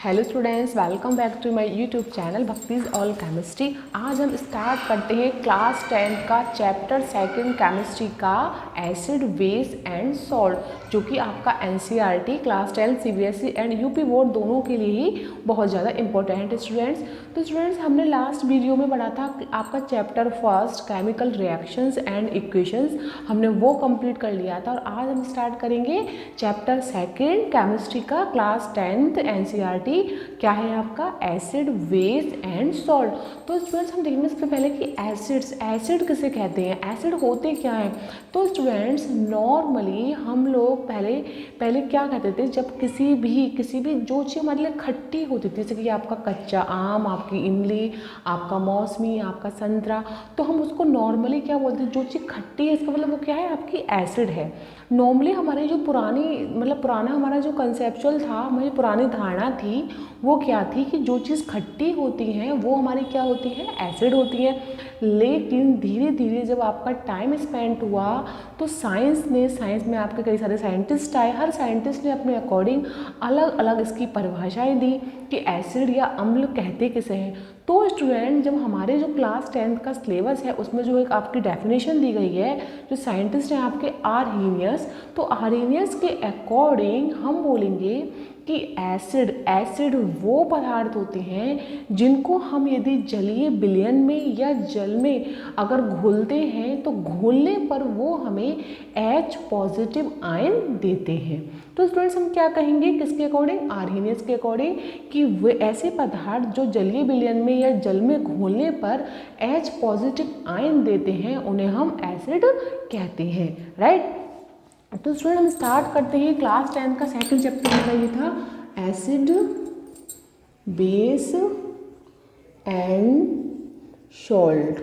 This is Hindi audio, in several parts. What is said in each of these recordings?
Hello students, welcome back to my YouTube channel भक्तिज ऑल केमिस्ट्री। आज हम स्टार्ट करते हैं क्लास 10 का चैप्टर सेकंड केमिस्ट्री का एसिड बेस एंड सॉल्ट, जो कि आपका NCERT class 10 CBSE and UP board दोनों के लिए ही बहुत ज़्यादा इंपॉर्टेंट है स्टूडेंट्स। तो स्टूडेंट्स, हमने लास्ट वीडियो में पढ़ा था आपका chapter first chemical reactions and equations, हमने वो कंप्लीट कर लिया था। और आज हम स्टार्ट करेंगे चैप्टर सेकंड केमिस्ट्री का क्लास 10th एनसीईआरटी, क्या है आपका एसिड बेस एंड सॉल्ट। तो स्टूडेंट्स, हम देखेंगे सबसे पहले कि एसिड किसे कहते हैं, एसिड होते क्या हैं। तो स्टूडेंट्स, नॉर्मली हम लोग पहले क्या कहते थे, जब किसी भी जो चीज़ हमारे लिए खट्टी होती थी, जैसे कि आपका कच्चा आम, आपकी इमली, आपका मौसमी, आपका संतरा, तो हम उसको नॉर्मली क्या बोलते हैं, जो चीज़ खट्टी है इसका मतलब वो क्या है, आपकी एसिड है। नॉर्मली हमारी जो पुराना हमारा जो कंसेप्चुअल था, हमारी पुरानी धारणा थी वो क्या थी कि जो चीज़ खट्टी होती हैं वो हमारी क्या होती है, एसिड होती है। लेकिन धीरे धीरे जब आपका टाइम स्पेंड हुआ तो साइंस में आपके कई सारे साइंटिस्ट आए, हर साइंटिस्ट ने अपने अकॉर्डिंग अलग अलग इसकी परिभाषाएं दी कि एसिड या अम्ल कहते किसे हैं। तो स्टूडेंट, जब हमारे जो क्लास 10th का सिलेबस है उसमें जो एक आपकी डेफिनेशन दी गई है, जो साइंटिस्ट हैं आपके आर्हेनियस, तो आर्हेनियस के अकॉर्डिंग हम बोलेंगे कि एसिड वो पदार्थ होते हैं जिनको हम यदि जलीय विलयन में या जल में अगर घोलते हैं तो घोलने पर वो हमें H पॉजिटिव आयन देते हैं। तो स्टूडेंट्स, हम क्या कहेंगे किसके अकॉर्डिंग, आर्हेनियस के अकॉर्डिंग, कि वे ऐसे पदार्थ जो जलीय विलयन में या जल में घोलने पर H पॉजिटिव आयन देते हैं उन्हें हम एसिड कहते हैं, राइट। तो स्टूडेंट, हम स्टार्ट करते हैं क्लास 10 का सेकंड चैप्टर हमारा ये था acid base and salt,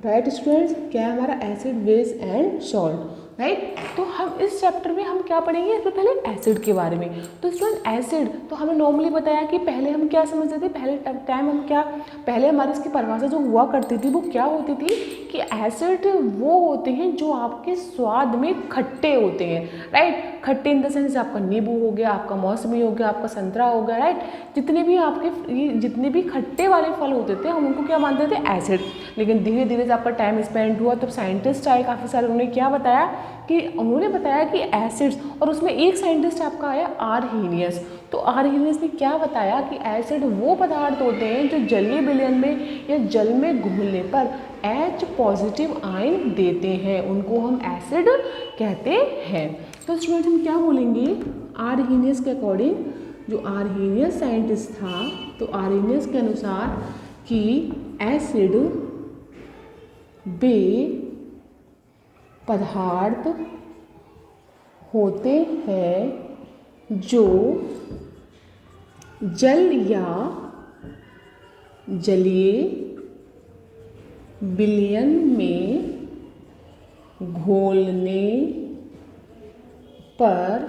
right students. क्या है हमारा acid base and salt, right. तो हम इस चैप्टर में हम क्या पढ़ेंगे, इससे पहले एसिड के बारे में। तो स्टूडेंट, एसिड तो हमें नॉर्मली बताया कि पहले हम क्या समझते थे, पहले हमारी इसकी परिभाषा जो हुआ करती थी वो क्या होती थी कि एसिड वो होते हैं जो आपके स्वाद में खट्टे होते हैं, राइट। खट्टे इन द सेंस आपका नींबू हो गया, आपका मौसमी हो गया, आपका संतरा हो गया, राइट। जितने भी खट्टे वाले फल होते थे हम उनको क्या मानते थे, एसिड। लेकिन धीरे धीरे जब आपका टाइम स्पेंड हुआ तब साइंटिस्ट आए काफ़ी सारे, उन्होंने बताया कि एसिड्स, और उसमें एक साइंटिस्ट आपका आया आर्हेनियस। तो आर्हेनियस ने क्या बताया कि एसिड वो पदार्थ होते हैं जो जलीय विलयन में या जल में घुलने पर H पॉजिटिव आयन देते हैं, उनको हम एसिड कहते हैं। तो स्टूडेंट, हम क्या बोलेंगे आर्हेनियस के अकॉर्डिंग, जो आर्हेनियस साइंटिस्ट था, तो आर्हेनियस के अनुसार कि एसिड वे पदार्थ होते हैं जो जल या जलीय विलयन में घोलने पर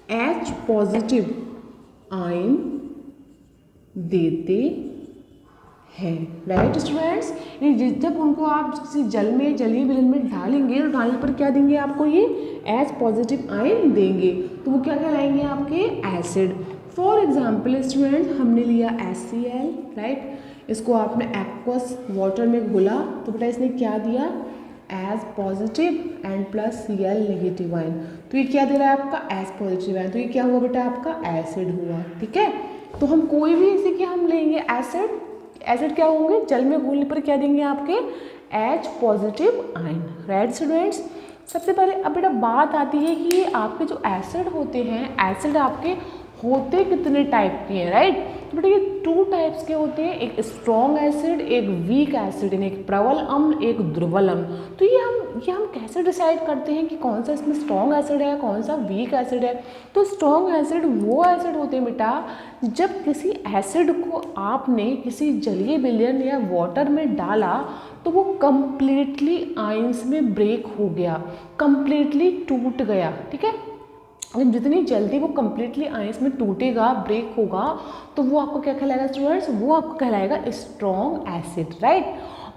H पॉजिटिव आयन देते हैं, राइट स्टूडेंट्स। जब उनको आप किसी जलीय विलयन में डालेंगे तो डालने पर क्या देंगे आपको, ये H पॉजिटिव आयन देंगे, तो वो क्या कहलाएंगे आपके एसिड। फॉर एग्जाम्पल स्टूडेंट, हमने लिया HCl, राइट। इसको आपने एक्वस वाटर में घोला तो बेटा इसने क्या दिया, H positive and plus Cl negative ion, तो ये क्या दे रहा है आपका H पॉजिटिव आयन, तो ये क्या हुआ बेटा आपका एसिड हुआ, ठीक है। तो हम कोई भी जैसे कि हम लेंगे एसिड क्या होंगे, जल में घुलने पर क्या देंगे आपके H positive ion, right students. सबसे पहले अब बेटा बात आती है कि ये आपके जो एसिड होते हैं, एसिड आपके होते कितने टाइप के हैं, राइट। तो बेटा ये 2 टाइप्स के होते हैं, एक स्ट्रॉन्ग एसिड, एक वीक एसिड, यानी एक प्रबल अम्ल, एक दुर्बल अम्ल। तो ये हम कैसे डिसाइड करते हैं कि कौन सा इसमें स्ट्रॉन्ग एसिड है, कौन सा वीक एसिड है। तो स्ट्रॉन्ग एसिड वो एसिड होते हैं बेटा जब किसी एसिड को आपने किसी जलीय विलयन या वाटर में डाला तो वो कंप्लीटली आयंस में ब्रेक हो गया, कंप्लीटली टूट गया, ठीक है। जितनी जल्दी वो कंप्लीटली आयंस में टूटेगा, ब्रेक होगा, तो वो आपको क्या कहलाएगा स्टूडेंट्स, वो आपको कहलाएगा स्ट्रॉन्ग एसिड, राइट।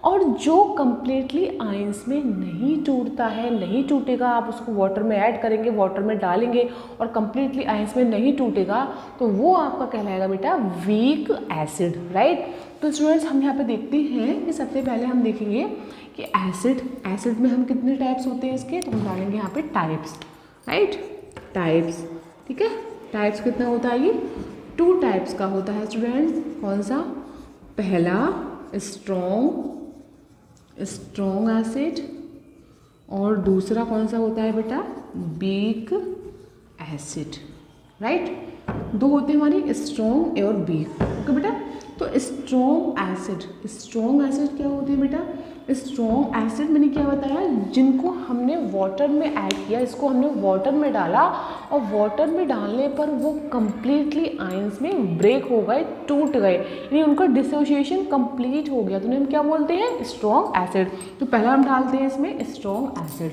और जो कम्प्लीटली आयंस में नहीं टूटता है, नहीं टूटेगा, आप उसको वाटर में ऐड करेंगे, वाटर में डालेंगे और कम्प्लीटली आयंस में नहीं टूटेगा, तो वो आपका कहलाएगा बेटा वीक एसिड, राइट। तो स्टूडेंट्स हम यहाँ पे देखते हैं कि सबसे पहले हम देखेंगे कि एसिड में हम कितने टाइप्स होते हैं इसके, तो हम डालेंगे यहाँ पे टाइप्स, राइट, टाइप्स, ठीक है। टाइप्स कितना होता है, ये 2 टाइप्स का होता है स्टूडेंट्स। कौन सा, पहला स्ट्रॉन्ग एसिड और दूसरा कौन सा होता है बेटा, वीक एसिड, राइट। 2 होते हैं हमारी, स्ट्रॉन्ग और वीक, ओके बेटा। तो स्ट्रॉन्ग एसिड क्या होती है बेटा, स्ट्रॉन्ग एसिड मैंने क्या बताया, जिनको हमने वाटर में ऐड किया, इसको हमने वाटर में डाला और वाटर में डालने पर वो कम्प्लीटली आयंस में ब्रेक हो गए, टूट गए, यानी उनका डिसोसिएशन कंप्लीट हो गया, तो उन्हें हम क्या बोलते हैं, स्ट्रॉन्ग एसिड। तो पहला हम डालते हैं इसमें स्ट्रॉन्ग एसिड।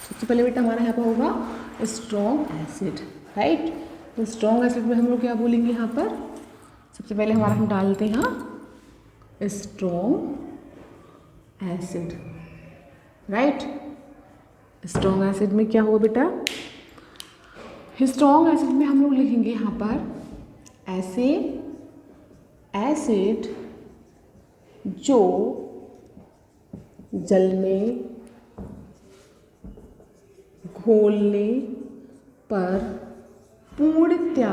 सबसे पहले बेटा हमारा यहाँ पर होगा स्ट्रॉन्ग एसिड, राइट। तो स्ट्रॉन्ग एसिड में हम लोग क्या बोलेंगे यहाँ पर, सबसे पहले हमारा हम डालते हैं strong acid, right. Strong acid में क्या होगा बेटा, स्ट्रॉन्ग एसिड में हम लोग लिखेंगे यहाँ पर ऐसे एसिड जो जल में घोलने पर पूर्णतया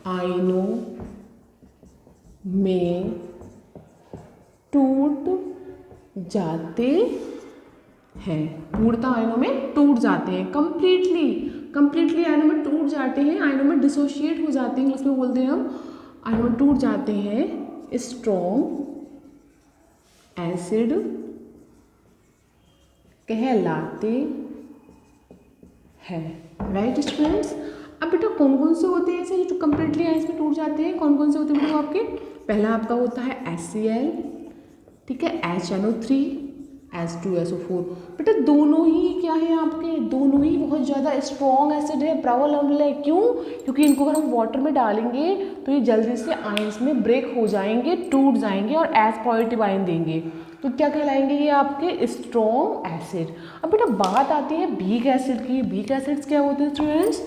आयनों में टूट जाते हैं, पूर्णतः आयनों में टूट जाते हैं, कंप्लीटली आयनों में टूट जाते हैं, आयनों में डिसोशिएट हो जाते हैं, उसमें बोलते हैं हम आयनों में टूट जाते हैं, स्ट्रॉन्ग एसिड कहलाते हैं, राइट स्टूडेंट्स। अब बेटा कौन कौन से होते हैं ऐसे जो कम्प्लीटली आयंस में टूट जाते हैं, कौन कौन से होते हैं बेटा आपके, पहला आपका होता है HCl, ठीक है, HNO3, H2SO4। बेटा दोनों ही क्या है आपके, दोनों ही बहुत ज़्यादा स्ट्रॉन्ग एसिड है, प्रबल अम्ल है, क्यों, क्योंकि इनको अगर हम वाटर में डालेंगे तो ये जल्दी से आयंस में ब्रेक हो जाएंगे, टूट जाएंगे और एस पॉजिटिव आयन देंगे, तो क्या कहलाएंगे ये आपके स्ट्रॉन्ग एसिड। अब बेटा बात आती है वीक एसिड की। वीक एसिड्स क्या होते हैं स्टूडेंट्स,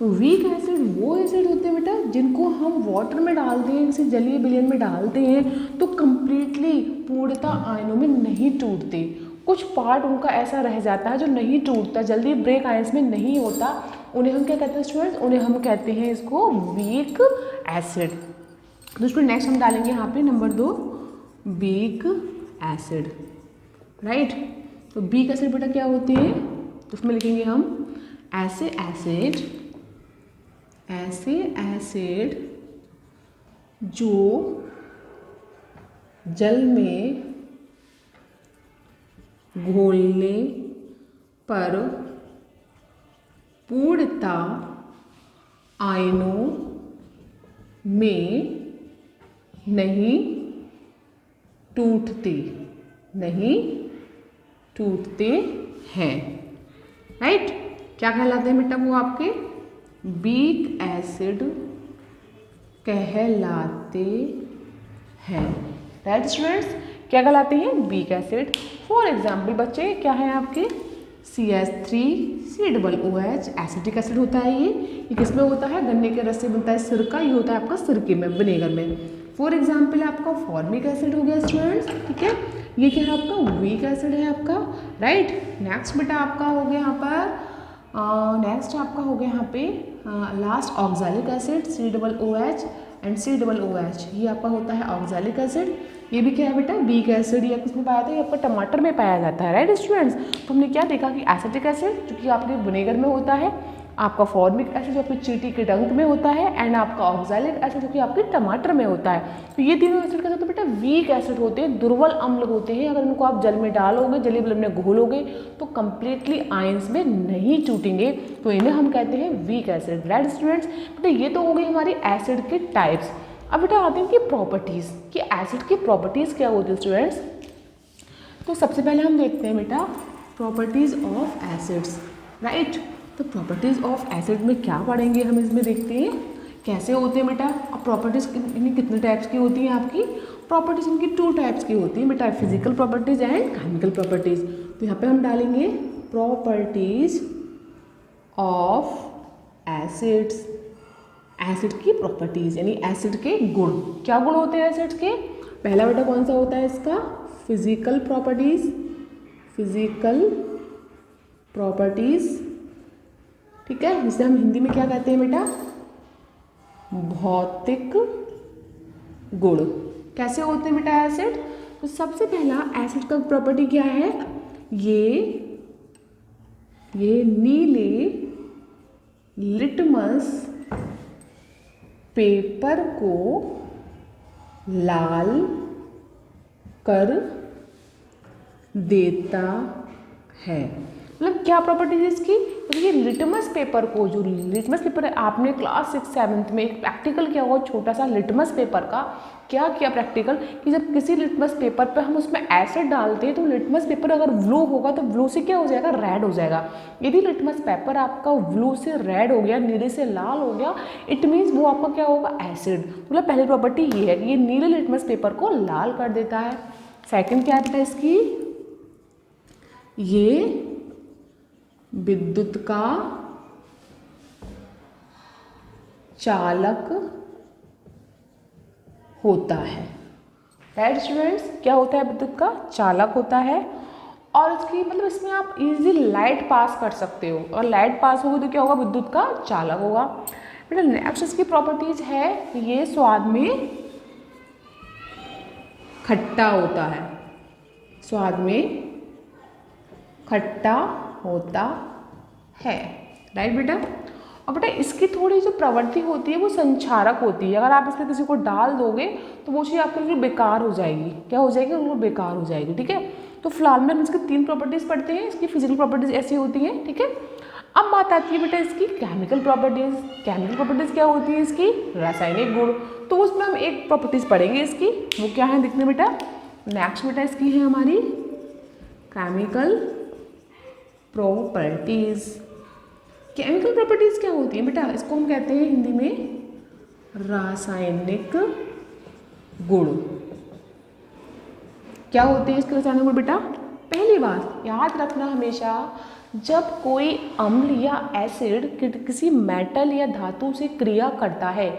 वीक एसिड वो एसिड होते हैं बेटा जिनको हम वाटर में डालते हैं, जैसे जलीय विलयन में डालते हैं तो कम्प्लीटली पूर्णतः आयनों में नहीं टूटते, कुछ पार्ट उनका ऐसा रह जाता है जो नहीं टूटता, जल्दी ब्रेक आयंस में नहीं होता, उन्हें हम क्या कहते हैं स्टूडेंट्स, उन्हें हम कहते हैं इसको वीक एसिड। तो स्टूडेंट नेक्स्ट हम डालेंगे यहाँ पे नंबर 2 वीक एसिड, राइट। तो वीक एसिड बेटा क्या होती है, तो उसमें लिखेंगे हम ऐसे एसिड जो जल में घोलने पर पूर्णतः आयनों में नहीं टूटते हैं, राइट। क्या कहलाते हैं बेटा वो आपके वीक एसिड कहलाते हैं, राइट स्टूडेंट्स, क्या कहलाते हैं वीक एसिड। फॉर एग्जाम्पल बच्चे क्या है आपके CH3COOH एसिटिक एसिड होता है, ये किसमें होता है, गन्ने के रस से बनता है सिरका, ये होता है आपका सिरके में, विनेगर में। फॉर एग्जाम्पल आपका फॉर्मिक एसिड हो गया स्टूडेंट्स, ठीक है, ये क्या है आपका वीक एसिड है आपका, राइट। नेक्स्ट बेटा आपका हो गया यहाँ पर नेक्स्ट आपका हो गया यहाँ पे last oxalic acid COOH and COOH, ये आपका होता है ऑक्सैलिक एसिड, ये भी क्या है बेटा वीक एसिड, ये किसमें पाया था, ये आपका टमाटर में पाया जाता है, राइट स्टूडेंट्स। तो हमने क्या देखा कि एसिटिक एसिड जो कि आपके विनेगर में होता है, आपका फॉर्मिक एसिड जो आपके चींटी के डंक में होता है, एंड आपका ऑक्सैलिक एसिड जो कि आपके टमाटर में होता है। तो ये तीनों एसिड क्या होते हैं बेटा वीक एसिड होते हैं, दुर्बल अम्ल होते हैं, अगर इनको आप जल में डालोगे, जलीय विलयन में घोलोगे तो कम्प्लीटली आयंस में नहीं टूटेंगे, तो इन्हें हम कहते हैं वीक एसिड, राइट स्टूडेंट्स। बेटा ये तो हो गई हमारी एसिड के टाइप्स। अब बेटा आते हैं कि प्रॉपर्टीज़, कि एसिड की प्रॉपर्टीज़ क्या होती है स्टूडेंट्स। तो सबसे पहले हम देखते हैं बेटा प्रॉपर्टीज़ ऑफ एसिड्स, राइट। तो प्रॉपर्टीज़ ऑफ एसिड में क्या पढ़ेंगे हम, इसमें देखते हैं कैसे होते हैं बेटा? अब प्रॉपर्टीज़ इनकी कितने टाइप्स की होती हैं आपकी? प्रॉपर्टीज़ इनकी 2 टाइप्स की होती हैं बेटा, physical properties and chemical properties. तो यहाँ पे हम डालेंगे प्रॉपर्टीज़ ऑफ एसिड्स, एसिड की प्रॉपर्टीज़ यानी एसिड के गुण। क्या गुण होते हैं एसिड्स के? पहला बेटा कौन सा होता है इसका? फिजिकल प्रॉपर्टीज़, फिजिकल प्रॉपर्टीज़, ठीक है, जिसे हम हिंदी में क्या कहते हैं बेटा? भौतिक गुण। कैसे होते हैं बेटा एसिड? तो सबसे पहला एसिड का प्रॉपर्टी क्या है? ये नीले लिटमस पेपर को लाल कर देता है। मतलब क्या प्रॉपर्टी है इसकी? तो ये लिटमस पेपर को, जो लिटमस पेपर है, आपने क्लास 6-7 में एक प्रैक्टिकल किया हुआ छोटा सा लिटमस पेपर का। क्या किया प्रैक्टिकल कि जब किसी लिटमस पेपर पे हम उसमें एसिड डालते हैं तो लिटमस पेपर अगर ब्लू होगा तो ब्लू से क्या हो जाएगा? रेड हो जाएगा। यदि लिटमस पेपर आपका ब्लू से रेड हो गया, नीले से लाल हो गया, इट मीन्स वो आपका क्या होगा? एसिड। मतलब पहली प्रॉपर्टी ये है कि ये नीले लिटमस पेपर को लाल कर देता है। सेकेंड क्या है इसकी? ये विद्युत का चालक होता है। राइट स्टूडेंट्स, क्या होता है? विद्युत का चालक होता है। और इसकी मतलब इसमें आप इजी लाइट पास कर सकते हो, और लाइट पास होगी तो क्या होगा? विद्युत का चालक होगा। बेटा नेक्स्ट इसकी प्रॉपर्टीज है, ये स्वाद में खट्टा होता है, स्वाद में खट्टा होता है। राइट बेटा? और बेटा इसकी थोड़ी जो प्रवृत्ति होती है वो संक्षारक होती है। अगर आप इसमें किसी को डाल दोगे तो वो चीज़ आपके लिए बेकार हो जाएगी। क्या हो जाएगी? वो बेकार हो जाएगी। ठीक है, तो फिलहाल में हम इसकी 3 प्रॉपर्टीज़ पढ़ते हैं। इसकी फिजिकल प्रॉपर्टीज़ ऐसी होती हैं। ठीक है, अब बात आती है बेटा इसकी केमिकल प्रॉपर्टीज़। केमिकल प्रॉपर्टीज़ क्या होती है इसकी? रासायनिक गुण। तो उसमें हम एक प्रॉपर्टीज़ पढ़ेंगे इसकी, वो क्या है देखने बेटा। नेक्स्ट बेटा इसकी है हमारी केमिकल प्रॉपर्टीज़। केमिकल प्रॉपर्टीज़ क्या होती है बेटा? इसको हम कहते हैं हिंदी में रासायनिक गुण। क्या होते हैं इसके रासायनिक गुण बेटा? पहली बात याद रखना हमेशा, जब कोई अम्ल या एसिड किसी मेटल या धातु से क्रिया करता है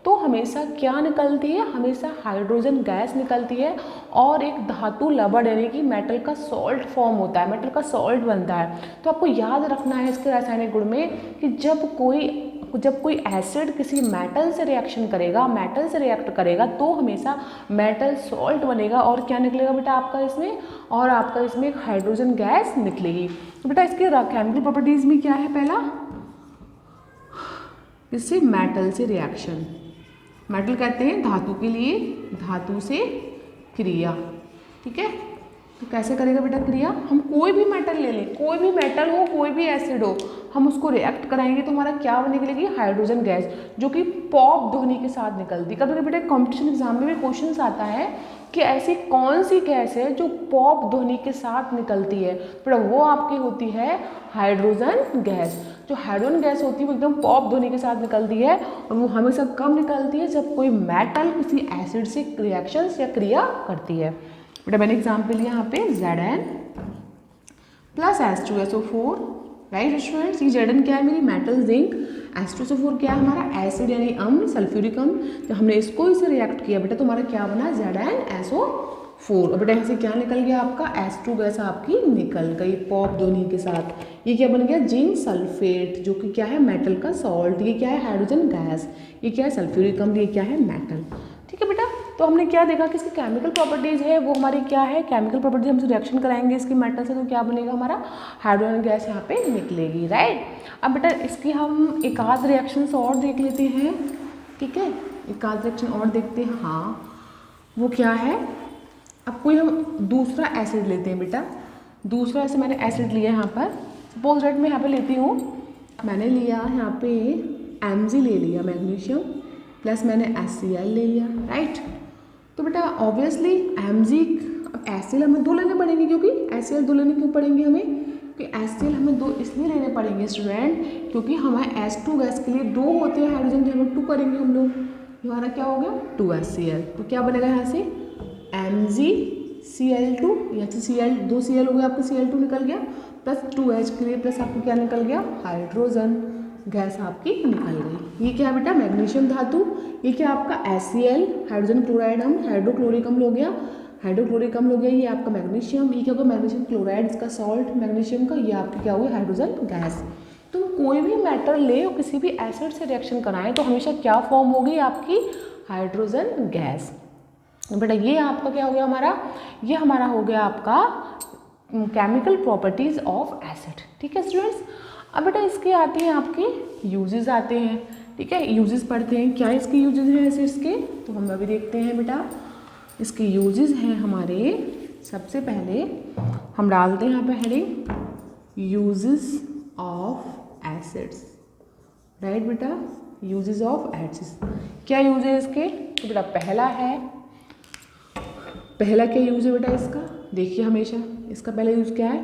तो हमेशा क्या निकलती है? हमेशा हाइड्रोजन गैस निकलती है और एक धातु लवण यानी कि मेटल का सॉल्ट फॉर्म होता है, मेटल का सॉल्ट बनता है। तो आपको याद रखना है इसके रासायनिक गुण में कि जब कोई एसिड किसी मेटल से रिएक्शन करेगा, मेटल से रिएक्ट करेगा तो हमेशा मेटल सॉल्ट बनेगा और क्या निकलेगा बेटा आपका इसमें? और आपका इसमें एक हाइड्रोजन गैस निकलेगी। तो बेटा इसके केमिकल प्रॉपर्टीज में क्या है? पहला, किसी मेटल से रिएक्शन, मेटल कहते हैं धातु के लिए, धातु से क्रिया। ठीक है, तो कैसे करेगा बेटा क्रिया? हम कोई भी मेटल ले लें, कोई भी मेटल हो, कोई भी एसिड हो, हम उसको रिएक्ट कराएंगे तो हमारा क्या निकलेगी? हाइड्रोजन गैस, जो कि पॉप ध्वनि के साथ निकलती है। कभी कभी बेटा कॉम्पिटिशन एग्जाम में भी क्वेश्चन आता है कि ऐसी कौन सी गैस है जो पॉप ध्वनि के साथ निकलती है? बेटा वो आपकी होती है हाइड्रोजन गैस। जो हाइड्रोजन गैस होती है वो एकदम पॉप ध्वनि के साथ निकलती है, और वो हमेशा कब निकलती है? जब कोई मेटल किसी एसिड से रिएक्शन या क्रिया करती है। बेटा मैंने एग्जाम्पल लिया यहाँ पे Zn plus H2SO4। Right students, ये Zn क्या है? मेरी मेटल जिंक। H2SO4 क्या है? हमारा एसिड यानी अम्ल, सल्फ्यूरिक अम्ल। तो हमने इसको इसे रिएक्ट किया बेटा तो हमारा क्या बना? ZnSO4। और बेटा यहाँ से क्या निकल गया आपका? H2 गैस आपकी निकल गई पॉप ध्वनि के साथ। ये क्या बन गया? जिंक सल्फेट, जो कि क्या है? मेटल का सॉल्ट। ये क्या है? Hydrogen gas. ये क्या है? सल्फ्यूरिक अम्ल। ये क्या है? मेटल। ठीक है बेटा, तो हमने क्या देखा कि इसकी केमिकल प्रॉपर्टीज़ है वो हमारी क्या है? केमिकल प्रॉपर्टीज हम रिएक्शन कराएंगे इसकी मेटल से तो क्या बनेगा? हमारा हाइड्रोजन गैस यहाँ पे निकलेगी। राइट, अब बेटा इसकी हम एक आध रिएक्शंस और देख लेते हैं। ठीक है, एक आध रिएक्शन और देखते हैं। हाँ, वो क्या है? अब कोई हम दूसरा एसिड लेते हैं बेटा। दूसरा ऐसे मैंने एसिड लिया यहाँ पर, सपोज दैट मैं यहाँ पे लेती हूँ, मैंने लिया यहाँ पे Mg ले लिया, मैग्नीशियम, प्लस मैंने HCl ले लिया। राइट, तो बेटा ऑब्वियसली Mg, अब HCl हमें 2 लेने पड़ेंगे क्योंकि HCl 2 लेने क्यों पड़ेंगे हमें? क्योंकि HCl हमें 2 इसलिए लेने पड़ेंगे स्टूडेंट, क्योंकि हमारे H2 गैस के लिए 2 होते हैं हाइड्रोजन, जो हमें 2 करेंगे हम लोग, हमारा क्या हो गया 2HCl। तो क्या बनेगा यहाँ से MgCl2, यहाँ से दो Cl हो गया आपका, Cl2 निकल गया, प्लस 2H के लिए प्लस आपको क्या निकल गया हाइड्रोजन गैस आपकी निकल गई। ये क्या है बेटा मैग्नीशियम धातु, ये क्या आपका HCl हाइड्रोजन क्लोराइड, हम हाइड्रोक्लोरिक अम्ल हो गया, हाइड्रोक्लोरिक अम्ल हो गया, ये आपका मैग्नीशियम, ये क्या होगा मैग्नीशियम क्लोराइड, इसका सॉल्ट मैग्नीशियम का, ये आपकी क्या होगी हाइड्रोजन गैस। तो कोई भी मेटल ले और किसी भी एसिड से रिएक्शन कराएं तो हमेशा क्या फॉर्म होगी आपकी हाइड्रोजन गैस। बेटा ये आपका क्या हो गया हमारा, ये हमारा हो गया आपका केमिकल प्रॉपर्टीज ऑफ एसिड। ठीक है स्टूडेंट्स, अब बेटा इसके आते हैं आपके यूजेस आते हैं। ठीक है, यूजेस पढ़ते हैं, क्या इसके यूजेस हैं एसिड्स के, तो हम अभी देखते हैं बेटा इसके यूजेस हैं हमारे। सबसे पहले हम डालते हैं यहाँ पे heading uses of acids, right बेटा, यूजेस ऑफ एसिड्स। क्या यूज है इसके, तो बेटा पहला क्या यूज है बेटा इसका, देखिए हमेशा इसका पहला यूज क्या है,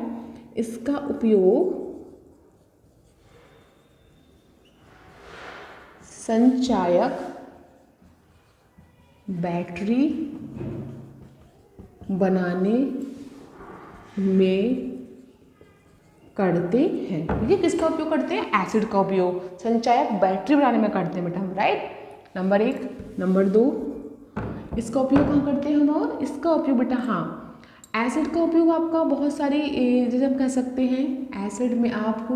इसका उपयोग संचायक बैटरी बनाने में करते हैं। ठीक है, किसका उपयोग करते हैं, एसिड का उपयोग संचायक बैटरी बनाने में करते हैं बेटा हम, राइट, नंबर 1। नंबर 2 इसका उपयोग कहाँ करते हैं हम, और इसका उपयोग बेटा हाँ एसिड का उपयोग आपका बहुत सारी, जैसे हम कह सकते हैं एसिड में आपको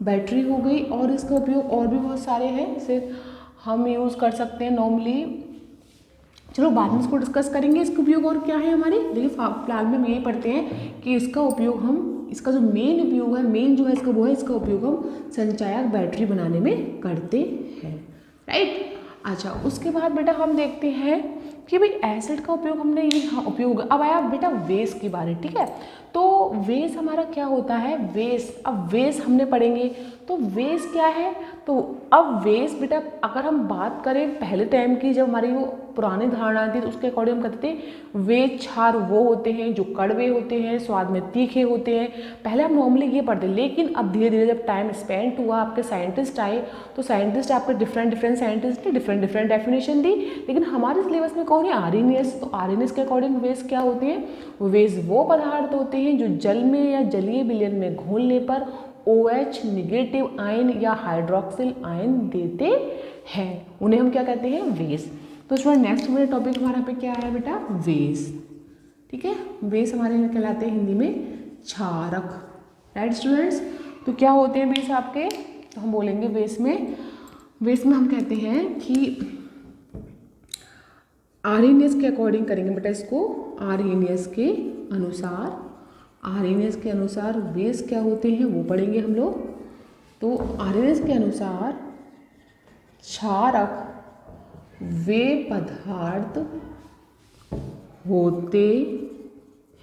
बैटरी हो गई, और इसका उपयोग और भी बहुत सारे हैं, जैसे हम यूज़ कर सकते हैं नॉर्मली, चलो बाद में इसको डिस्कस करेंगे इसका उपयोग और क्या है हमारे। देखिए फिलहाल में हम यही पढ़ते हैं कि इसका उपयोग हम, इसका जो मेन उपयोग है, मेन जो है इसका वो है, इसका उपयोग हम संचायक बैटरी बनाने में करते हैं, राइट। अच्छा, उसके बाद बेटा हम देखते हैं कि भाई एसिड का उपयोग हमने ये हाँ उपयोग, अब आया बेटा वेस की बारी। ठीक है, तो वेस हमारा क्या होता है, वेस, अब वेस हमने पढ़ेंगे, तो वेस क्या है, तो अब वेस बेटा अगर हम बात करें पहले टाइम की, जब हमारी वो पुरानी धारणा थी तो उसके अकॉर्डिंग हम कहते थे वेद क्षार वो होते हैं जो कड़वे होते हैं, स्वाद में तीखे होते हैं, पहले हम नॉर्मली ये पढ़ते, लेकिन अब धीरे धीरे जब टाइम स्पेंड हुआ, आपके साइंटिस्ट आए, तो साइंटिस्ट आपके डिफरेंट साइंटिस्ट ने डिफरेंट डेफिनेशन दी, लेकिन हमारे सिलेबस में कौन है आर्हेनियस, तो आर्हेनियस के अकॉर्डिंग वेस क्या होते हैं, वेस वो पदार्थ होते हैं जो जल में या जलीय विलयन में घोलने पर OH निगेटिव आयन या हाइड्रोक्सिल आयन देते हैं, उन्हें हम क्या कहते हैं वेस। तो स्टूडेंट नेक्स्ट मेरा टॉपिक हमारा पे क्या है बेटा, वेस। ठीक है, वेस हमारे में कहलाते हैं हिंदी में क्षारक, राइट स्टूडेंट्स। तो क्या होते हैं वेस आपके, तो हम बोलेंगे वेस में हम कहते हैं कि आर्हेनियस के अकॉर्डिंग करेंगे बेटा इसको, आर्हेनियस के अनुसार वेस क्या होते हैं वो पढ़ेंगे हम लोग। तो आर्हेनियस के अनुसार क्षारक वे पदार्थ होते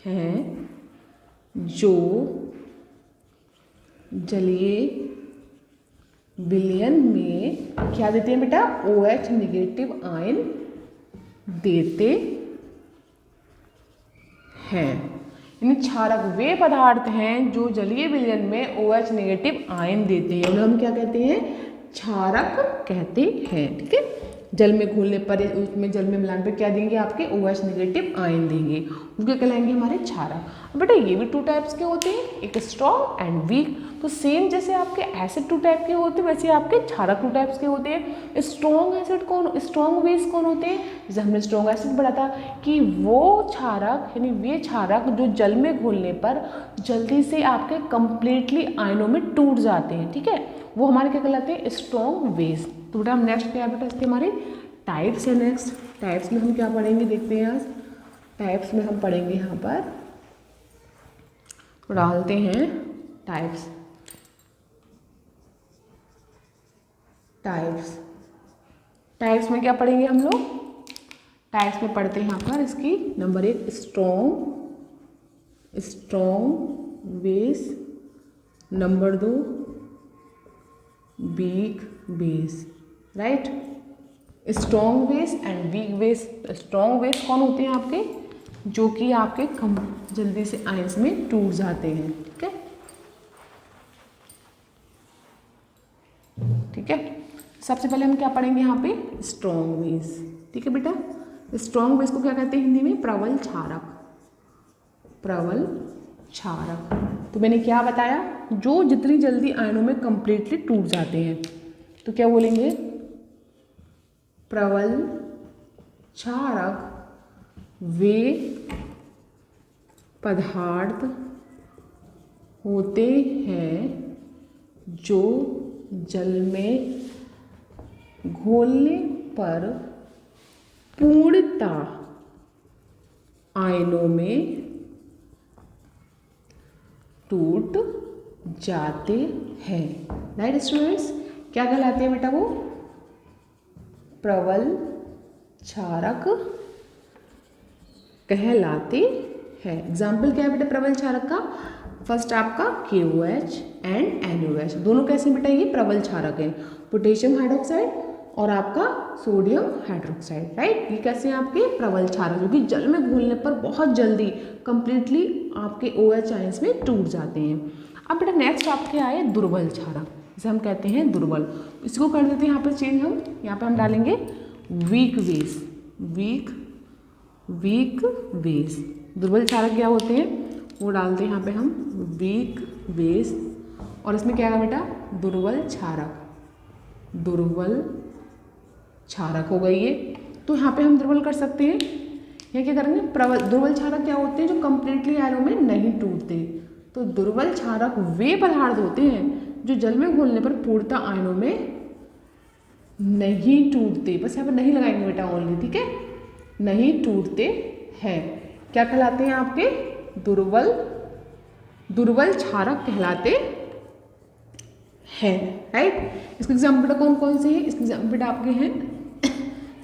हैं जो जलीय विलयन में क्या देते हैं बेटा, OH निगेटिव आयन देते हैं, यानी क्षारक वे पदार्थ हैं जो जलीय विलयन में OH निगेटिव आयन देते हैं, उन्हें हम क्या कहते हैं, क्षारक कहते हैं। ठीक है, जल में घोलने पर, उसमें जल में मिलाने पर क्या देंगे आपके OH निगेटिव आयन देंगे, उनके कहलाएंगे हमारे क्षारक। बेटा ये भी 2 टाइप्स के होते हैं, एक स्ट्रॉन्ग एंड वीक, तो सेम जैसे आपके एसिड 2 टाइप के होते हैं वैसे आपके क्षारक 2 टाइप्स के होते हैं। स्ट्रॉन्ग वेस कौन होते हैं, जैसे हमने स्ट्रॉन्ग एसिड पढ़ा था कि वो क्षारक यानी वे क्षारक जो जल में घोलने पर जल्दी से आपके कंप्लीटली आयनों में टूट जाते हैं। ठीक है, वो हमारे क्या कहलाते हैं, स्ट्रॉन्ग वेस। तो बेटा हम नेक्स्ट क्या है बेटा, इसके हमारे टाइप्स है। नेक्स्ट टाइप्स में हम क्या पढ़ेंगे, देखते हैं आज टाइप्स में हम पढ़ेंगे, यहाँ पर तो डालते हैं टाइप्स में क्या पढ़ेंगे हम लोग, टाइप्स में पढ़ते हैं यहाँ पर इसकी नंबर 1 स्ट्रॉन्ग वेस, number 2 weak base, right. Strong base and weak base. Strong base कौन होते हैं आपके, जो कि आपके कम जल्दी से आयंस में टूट जाते हैं। ठीक है, सबसे पहले हम क्या पढ़ेंगे यहाँ पे, स्ट्रॉन्ग बेस। ठीक है बेटा, स्ट्रॉन्ग बेस को क्या कहते हैं हिंदी में, प्रबल क्षारक। प्रबल क्षारक, तो मैंने क्या बताया, जो जितनी जल्दी आयनों में कंप्लीटली टूट जाते हैं, तो क्या बोलेंगे, प्रबल क्षारक वे पदार्थ होते हैं जो जल में घोलने पर पूर्णतः आयनों में टूट जाते हैं। राइट स्टूडेंट्स, क्या कहलाते हैं बेटा वो, प्रबल क्षारक कहलाते हैं। एग्जाम्पल क्या है बेटा प्रबल क्षारक का, फर्स्ट आपका KOH एंड NaOH, दोनों कैसे बेटा ये प्रबल क्षारक हैं, पोटेशियम हाइड्रोक्साइड और आपका सोडियम हाइड्रोक्साइड। राइट, ये कैसे हैं आपके प्रबल क्षारक, जो कि जल में घुलने पर बहुत जल्दी कंप्लीटली आपके OH आयंस में टूट जाते हैं। अब बेटा नेक्स्ट आपके आए दुर्बल क्षारक, जिसे हम कहते हैं दुर्बल। इसको कर देते हैं यहाँ पर चेंज, हम यहाँ पे हम डालेंगे वीक बेस। वीक बेस, दुर्बल क्षारक क्या होते हैं वो डालते हैं यहाँ पे हम वीक बेस, और इसमें क्या है बेटा दुर्बल क्षारक हो गई ये। तो यहाँ पे हम दुर्बल कर सकते हैं, यहाँ क्या करेंगे, दुर्बल क्षारक क्या होते हैं जो कंप्लीटली आयनों में नहीं टूटते। तो दुर्बल क्षारक वे पदार्थ होते हैं जो जल में घुलने पर पूर्णतः आयनों में नहीं टूटते, बस यहाँ पर नहीं लगाएंगे बेटा ओनली, ठीक है, नहीं टूटते हैं। क्या कहलाते हैं आपके, दुर्बल क्षारक कहलाते हैं। राइट, इसके एग्जाम्पल बेटा कौन कौन से हैं, इसके एग्जाम्पल बेटा आपके हैं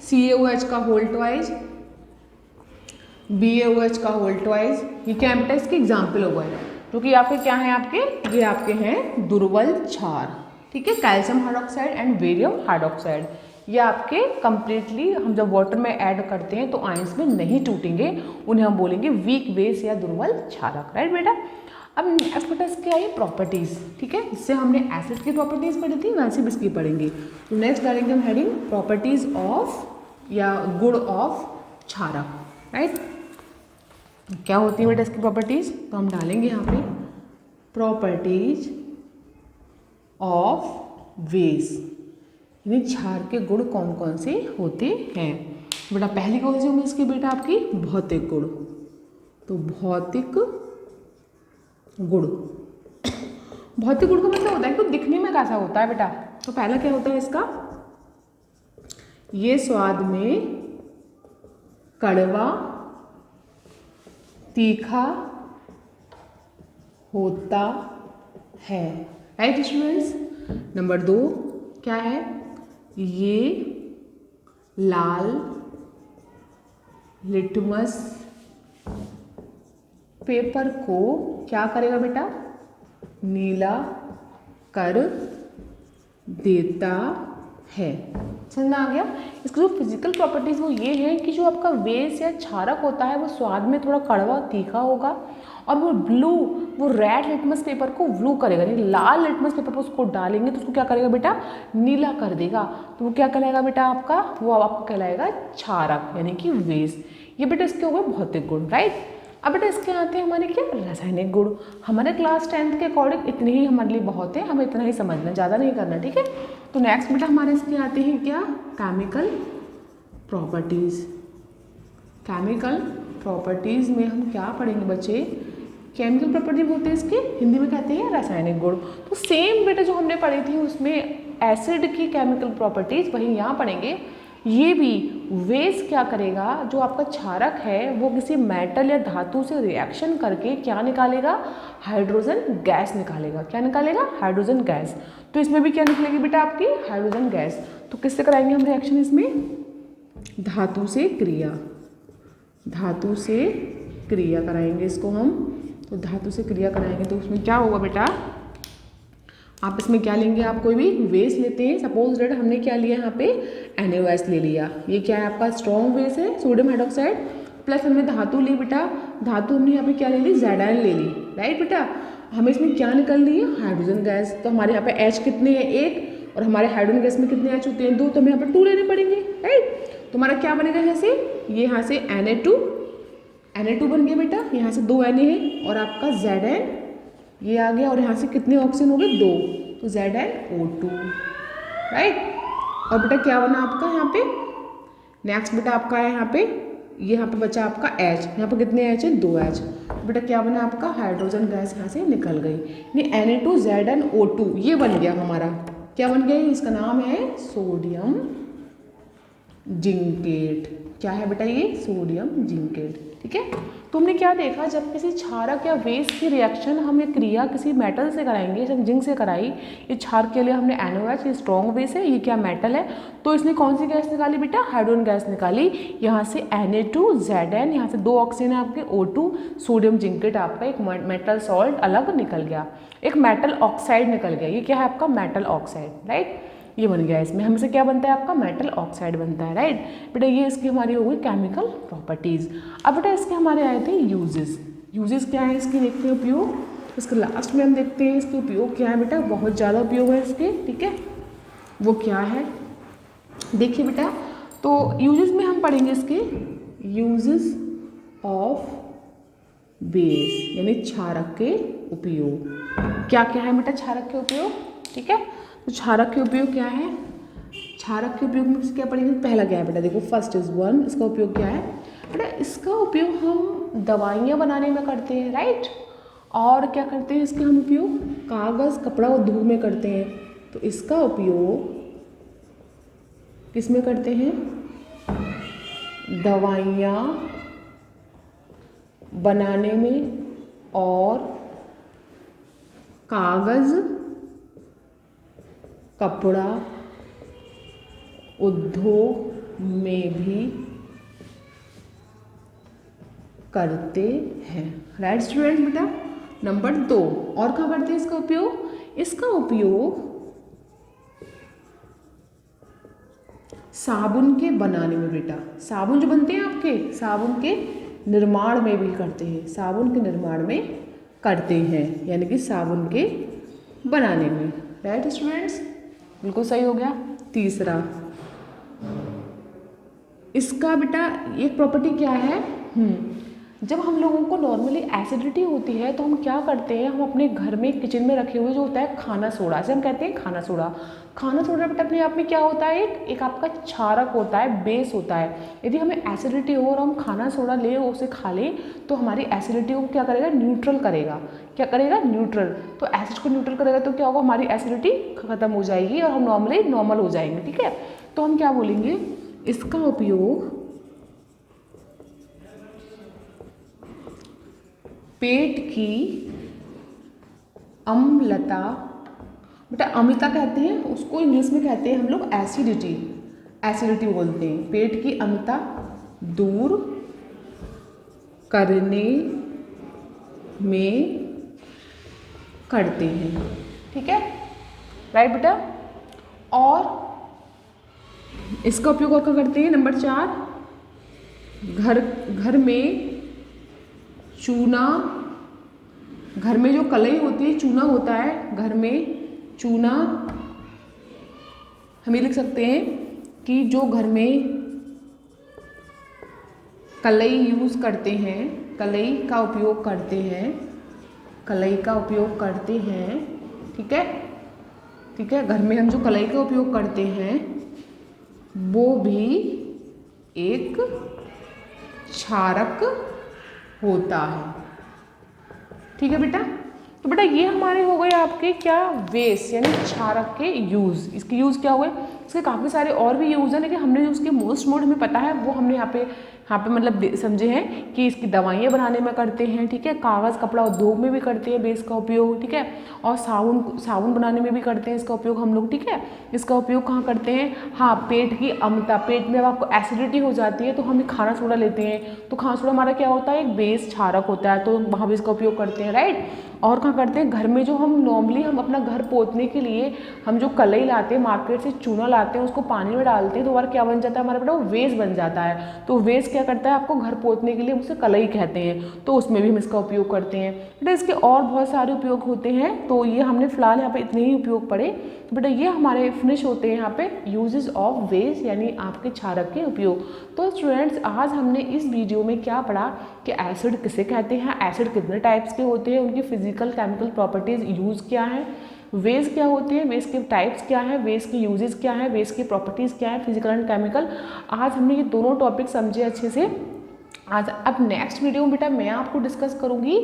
CaOH का होल ट्वाइस, BaOH का होल ट्वाइस, ये क्या है बेटा इसके एग्जाम्पल हो गए, जो कि आपके क्या है आपके, ये आपके हैं दुर्बल क्षार। ठीक है, calcium hydroxide and barium hydroxide, ये आपके कंप्लीटली हम जब वाटर में ऐड करते हैं तो आयंस में नहीं टूटेंगे, उन्हें हम बोलेंगे वीक बेस या दुर्बल क्षारक। राइट बेटा, अब नेक्स्ट बेटा इसके आई प्रॉपर्टीज़। ठीक है, इससे हमने एसिड की प्रॉपर्टीज़ पढ़ी थी, वैसे भी इसकी पढ़ेंगे। तो नेक्स्ट डालेंगे हम हेडिंग प्रॉपर्टीज़ ऑफ या गुण ऑफ क्षारक। राइट, क्या होती है बेटा इसकी प्रॉपर्टीज़, तो हम डालेंगे यहाँ पे प्रॉपर्टीज ऑफ बेस, यानी क्षार के गुण कौन कौन से होते हैं। बेटा पहली कौन सी होंगी इसकी बेटा आपकी भौतिक गुण। तो भौतिक गुण, भौतिक गुण का मतलब होता है कि दिखने में कैसा होता है बेटा। तो पहला क्या होता है इसका, ये स्वाद में कड़वा तीखा होता है। राइट स्टूडेंट्स, नंबर 2 क्या है, ये लाल लिटमस पेपर को क्या करेगा बेटा, नीला कर देता है। समझ में आ गया। इसकी जो फिजिकल प्रॉपर्टीज वो ये है कि जो आपका बेस या क्षारक होता है वो स्वाद में थोड़ा कड़वा तीखा होगा, और वो ब्लू, वो रेड लिटमस पेपर को ब्लू करेगा, यानी लाल लिटमस पेपर पर उसको डालेंगे तो उसको क्या करेगा बेटा, नीला कर देगा। तो वो क्या कहलाएगा बेटा आपका, वो आपका कहलाएगा क्षारक यानी कि बेस। ये बेटा इसके हो गए भौतिक गुण। राइट, अब बेटा इसके आते हैं हमारे क्या, रासायनिक गुण। हमारे क्लास 10th के अकॉर्डिंग इतने ही हमारे लिए बहुत है, हमें इतना ही समझना, ज़्यादा नहीं करना। ठीक है, तो नेक्स्ट बेटा हमारे इसके आते हैं क्या, केमिकल प्रॉपर्टीज़। केमिकल प्रॉपर्टीज़ में हम क्या पढ़ेंगे बच्चे, केमिकल प्रॉपर्टी होते हैं इसके, हिंदी में कहते हैं रासायनिक गुण। तो सेम बेटा जो हमने पढ़ी थी उसमें एसिड की केमिकल प्रॉपर्टीज़ वही यहाँ पढ़ेंगे। ये भी वेस क्या करेगा, जो आपका क्षारक है वो किसी मेटल या धातु से रिएक्शन करके क्या निकालेगा, हाइड्रोजन गैस निकालेगा। क्या निकालेगा, हाइड्रोजन गैस। तो इसमें भी क्या निकलेगी बेटा आपकी, हाइड्रोजन गैस। तो किससे कराएंगे हम रिएक्शन इसमें, धातु से क्रिया, धातु से क्रिया कराएंगे इसको हम। तो धातु से क्रिया कराएंगे तो उसमें क्या होगा बेटा, आप इसमें क्या लेंगे, आप कोई भी बेस लेते हैं, सपोज डेट हमने क्या लिया यहाँ पे NaOH ले लिया, ये क्या है आपका स्ट्रॉन्ग बेस है, सोडियम हाइड्रोक्साइड, प्लस हमने धातु ली बेटा, धातु हमने यहाँ पे क्या ले ली, Zn ले ली। राइट बेटा, हमें इसमें क्या निकल रही है, हाइड्रोजन गैस। तो हमारे यहाँ पे H कितने हैं, एक, और हमारे हाइड्रोजन गैस में कितने एच होते हैं? 2, तो हमें यहाँ पर 2 लेने पड़ेंगे, राइट। तो हमारा क्या बनेगा यहाँ से? ये यहाँ से Na2 बन गया बेटा, यहाँ से 2 Na है और आपका Zn ये आ गया और यहाँ से कितने ऑक्सीजन हो गए? 2, तो ZnO2, राइट। और बेटा क्या बना आपका यहाँ पे? नेक्स्ट बेटा आपका है यहाँ पे बचा आपका H, यहाँ पर कितने H है? 2H। बेटा क्या बना आपका? हाइड्रोजन गैस यहाँ से निकल गई, ये Na2ZnO2 ये बन गया हमारा। क्या बन गया? इसका नाम है सोडियम जिंकेट। क्या है बेटा? ये सोडियम जिंकेट, ठीक है। तो हमने क्या देखा, जब किसी क्षारक या बेस की रिएक्शन हम एक क्रिया किसी मेटल से कराएंगे, जैसे जिंक से कराई, ये क्षारक के लिए हमने NOH, ये स्ट्रॉन्ग बेस है, ये क्या मेटल है, तो इसने कौन सी गैस निकाली बेटा? हाइड्रोजन गैस निकाली। यहाँ से Na2Zn, यहाँ से 2 ऑक्सीजन है आपके O2, सोडियम जिंकेट आपका एक मेटल सॉल्ट अलग निकल गया, एक मेटल ऑक्साइड निकल गया। ये क्या है आपका? Metal oxide, right. ये बन गया, इसमें हमसे क्या बनता है आपका? मेटल ऑक्साइड बनता है, राइट बेटा। ये इसकी हमारी हो गई केमिकल प्रॉपर्टीज़। अब बेटा इसके हमारे आए थे यूजेस क्या है इसके, देखते हैं उपयोग। इसके लास्ट में हम देखते हैं इसके उपयोग क्या है बेटा। बहुत ज़्यादा उपयोग है इसके, ठीक है। वो क्या है देखिए बेटा, तो यूजेस में हम पढ़ेंगे इसके यूजेस ऑफ बेस, यानी क्षारक के उपयोग। क्या क्या है बेटा क्षारक के उपयोग, ठीक है। तो क्षारक के उपयोग क्या है? क्षारक के उपयोग में क्या पढ़ेंगे? पहला क्या है बेटा? देखो फर्स्ट इज 1, इसका उपयोग क्या है बेटा? इसका उपयोग हम दवाइयाँ बनाने में करते हैं, राइट। और क्या करते हैं इसके हम उपयोग? कागज़ कपड़ा उद्योग में करते हैं। तो इसका उपयोग किस में करते हैं? दवाइयाँ बनाने में और कागज़ कपड़ा उद्योग में भी करते हैं, राइट स्टूडेंट बेटा। नंबर 2 और क्या करते हैं इसका उपयोग? इसका उपयोग साबुन के बनाने में बेटा, साबुन जो बनते हैं आपके, साबुन के निर्माण में भी करते हैं, साबुन के निर्माण में करते हैं, यानी कि साबुन के बनाने में, राइट स्टूडेंट्स। बिल्कुल सही हो गया। तीसरा इसका बेटा एक प्रॉपर्टी क्या है? जब हम लोगों को नॉर्मली एसिडिटी होती है तो हम क्या करते हैं, हम अपने घर में किचन में रखे हुए जो होता है खाना सोडा, से हम कहते हैं खाना सोडा। खाना सोडा बेटा अपने आप में क्या होता है? एक आपका क्षारक होता है, बेस होता है। यदि हमें एसिडिटी हो और हम खाना सोडा ले उसे खा लें तो हमारी एसिडिटी को क्या करेगा? न्यूट्रल करेगा। क्या करेगा? न्यूट्रल। तो एसिड को न्यूट्रल करेगा तो क्या होगा? हमारी एसिडिटी खत्म हो जाएगी और हम नॉर्मल हो जाएंगे, ठीक है। तो हम क्या बोलेंगे? इसका उपयोग पेट की अम्लता, बेटा अम्लता कहते हैं उसको, इंग्लिश में कहते हैं हम लोग एसिडिटी बोलते हैं। पेट की अम्लता दूर करने में करते हैं, ठीक है, राइट बेटा। और इसका उपयोग और क्या करते हैं? नंबर 4 घर में चूना, घर में जो कलई होती है, चूना होता है, घर में चूना, हम ये लिख सकते हैं कि जो घर में कलई यूज़ करते हैं, कलई का उपयोग करते हैं, कलई का उपयोग करते हैं, ठीक है, ठीक है। घर में हम जो कलई का उपयोग करते हैं वो भी एक क्षारक होता है, ठीक है बेटा। तो बेटा ये हमारे हो गए आपके क्या? वेस, यानी क्षारक के यूज़। इसके यूज़ क्या हुए? इसके काफ़ी सारे और भी यूज़ हैं, लेकिन हमने जो उसके मोस्ट मोड हमें पता है वो हमने यहाँ पे मतलब समझे हैं कि इसकी दवाइयाँ बनाने में करते हैं, ठीक है, कागज़ कपड़ा उद्योग में भी करते हैं बेस का उपयोग, ठीक है, और साबुन बनाने में भी करते हैं इसका उपयोग हम लोग, ठीक है। इसका उपयोग कहाँ करते हैं? हाँ, पेट की अम्लता, पेट में अब आपको एसिडिटी हो जाती है तो हम खाना सोडा लेते हैं, तो खाना सोडा हमारा क्या होता है? एक बेस क्षारक होता है, तो वहाँ भी इसका उपयोग करते हैं, राइट। और क्या करते हैं, घर में जो हम नॉर्मली हम अपना घर पोतने के लिए हम जो कलई लाते हैं मार्केट से, चूना लाते हैं, उसको पानी में डालते हैं तो हमारा क्या बन जाता है, हमारा बेटा वो वेस्ट बन जाता है। तो वेस्ट क्या करता है, आपको घर पोतने के लिए उसे कलई कहते हैं, तो उसमें भी हम इसका उपयोग करते हैं। बेटा इसके और बहुत सारे उपयोग होते हैं, तो ये हमने फिलहाल यहाँ पे इतने ही उपयोग पढ़े। तो बेटा ये हमारे फिनिश होते हैं यहाँ पे यूजेस ऑफ वेस्ट, यानी आपके क्षारक के उपयोग। तो स्टूडेंट्स आज हमने इस वीडियो में क्या पढ़ा कि एसिड किसे कहते हैं, एसिड कितने टाइप्स के होते हैं, उनकी फिजिकल केमिकल प्रॉपर्टीज यूज क्या है, वेस्ट क्या होते हैं, वेस्ट के टाइप्स क्या है, वेस्ट के यूजेस क्या है, वेस्ट की प्रॉपर्टीज क्या है, फिजिकल एंड केमिकल। आज हमने ये दोनों टॉपिक समझे अच्छे से। आज अब नेक्स्ट वीडियो में बेटा मैं आपको डिस्कस करूँगी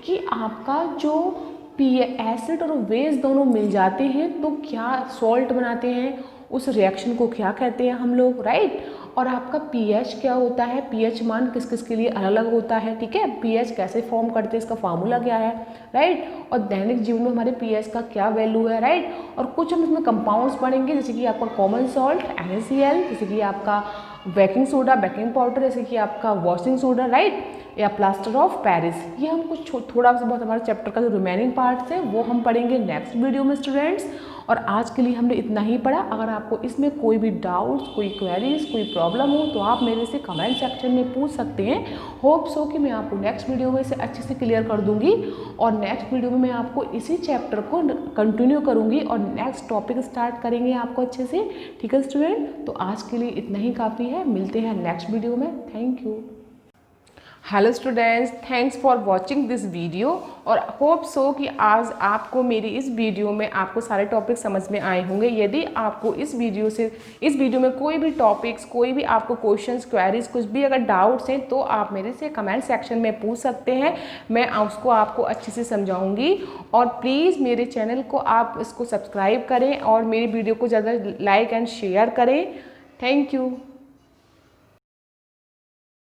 कि आपका जो एसिड और वेस्ट दोनों मिल जाते हैं तो क्या सॉल्ट बनाते हैं, उस रिएक्शन को क्या कहते हैं हम लोग, राइट। और आपका पीएच क्या होता है, पीएच मान किस किस के लिए अलग अलग होता है, ठीक है, पीएच कैसे फॉर्म करते हैं, इसका फार्मूला क्या है, राइट। और दैनिक जीवन में हमारे पीएच का क्या वैल्यू है, राइट। और कुछ हम इसमें कंपाउंड्स पढ़ेंगे, जैसे कि आपका कॉमन सॉल्ट NaCl, जैसे कि आपका बेकिंग सोडा, बेकिंग पाउडर, जैसे कि आपका वॉशिंग सोडा, राइट, या प्लास्टर ऑफ पेरिस। ये हम कुछ थोड़ा सा बहुत हमारे चैप्टर का जो रिमेनिंग पार्ट्स है वो हम पढ़ेंगे नेक्स्ट वीडियो में स्टूडेंट्स। और आज के लिए हमने इतना ही पढ़ा। अगर आपको इसमें कोई भी डाउट्स, कोई क्वेरीज, कोई प्रॉब्लम हो तो आप मेरे से कमेंट सेक्शन में पूछ सकते हैं। होप सो कि मैं आपको नेक्स्ट वीडियो में इसे अच्छे से क्लियर कर दूंगी और नेक्स्ट वीडियो में मैं आपको इसी चैप्टर को कंटिन्यू करूंगी और नेक्स्ट टॉपिक स्टार्ट करेंगे आपको अच्छे से, ठीक है स्टूडेंट। तो आज के लिए इतना ही काफ़ी है, मिलते हैं नेक्स्ट वीडियो में। Thank you. Hello students, thanks for watching this video. और होप सो कि आज आपको मेरी इस वीडियो में आपको सारे टॉपिक समझ में आए होंगे। यदि आपको इस वीडियो में कोई भी टॉपिक्स, कोई भी आपको क्वेश्चंस, क्वेरीज, कुछ भी अगर डाउट्स हैं तो आप मेरे से कमेंट सेक्शन में पूछ सकते हैं। मैं उसको आपको अच्छे से समझाऊंगी। और प्लीज़ मेरे चैनल को आप इसको सब्सक्राइब करें और मेरी वीडियो को ज़्यादा लाइक एंड शेयर करें। Thank you.